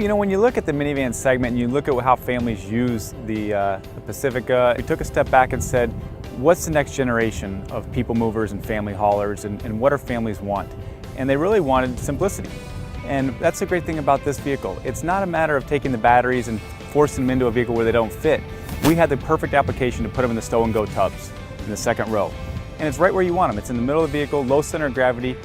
when you look at the minivan segment and you look at how families use the Pacifica, we took a step back and said, what's the next generation of people movers and family haulers, and what do families want? And they really wanted simplicity. And that's the great thing about this vehicle. It's not a matter of taking the batteries and forcing them into a vehicle where they don't fit. We had the perfect application to put them in the stow and go tubs in the second row. And it's right where you want them. It's in the middle of the vehicle, low center of gravity,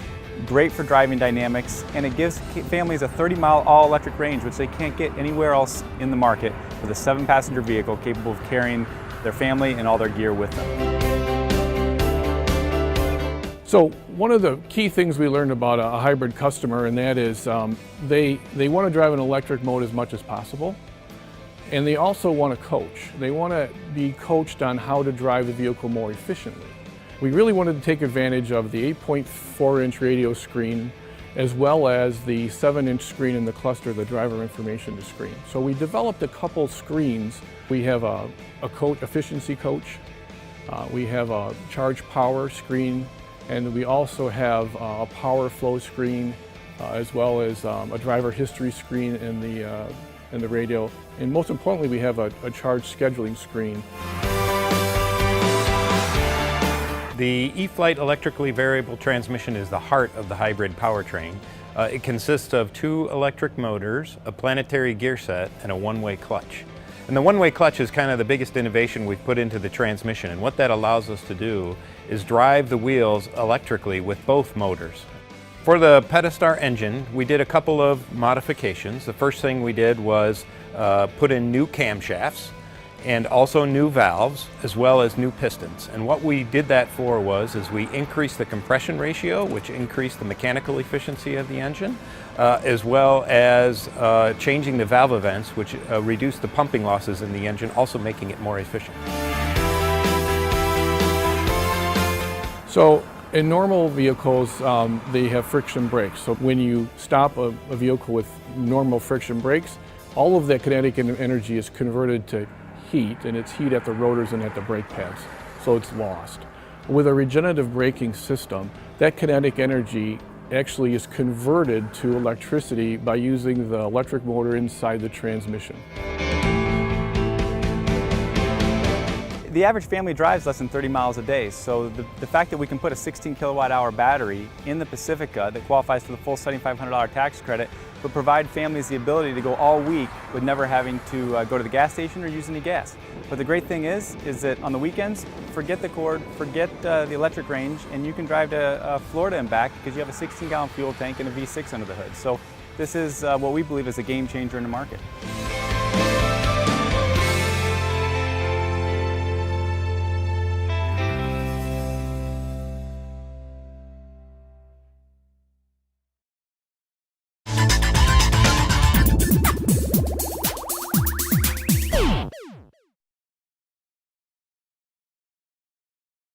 great for driving dynamics, and it gives families a 30-mile all-electric range, which they can't get anywhere else in the market, with a 7-passenger vehicle capable of carrying their family and all their gear with them. So one of the key things we learned about a hybrid customer, and that is they want to drive an electric mode as much as possible, and they also want to coach. They want to be coached on how to drive the vehicle more efficiently. We really wanted to take advantage of the 8.4-inch radio screen, as well as the 7-inch screen in the cluster, the driver information screen. So we developed a couple screens. We have a coach efficiency coach, we have a charge power screen, and we also have a power flow screen, as well as a driver history screen in the radio. And most importantly, we have a charge scheduling screen. The E-Flight electrically variable transmission is the heart of the hybrid powertrain. It consists of 2 electric motors, a planetary gear set, and a one-way clutch. And the one-way clutch is kind of the biggest innovation we've put into the transmission, and what that allows us to do is drive the wheels electrically with both motors. For the Pedestar engine, we did a couple of modifications. The first thing we did was put in new camshafts and also new valves, as well as new pistons. And what we did that for is we increased the compression ratio, which increased the mechanical efficiency of the engine, as well as changing the valve events, which reduced the pumping losses in the engine, also making it more efficient. So in normal vehicles, they have friction brakes. So when you stop a vehicle with normal friction brakes, all of that kinetic energy is converted to heat, and it's heat at the rotors and at the brake pads, so it's lost. With a regenerative braking system, that kinetic energy actually is converted to electricity by using the electric motor inside the transmission. The average family drives less than 30 miles a day, so the fact that we can put a 16 kilowatt-hour battery in the Pacifica that qualifies for the full $7,500 tax credit would provide families the ability to go all week with never having to go to the gas station or use any gas. But the great thing is that on the weekends, forget the cord, forget the electric range, and you can drive to Florida and back because you have a 16-gallon fuel tank and a V6 under the hood. So this is what we believe is a game changer in the market.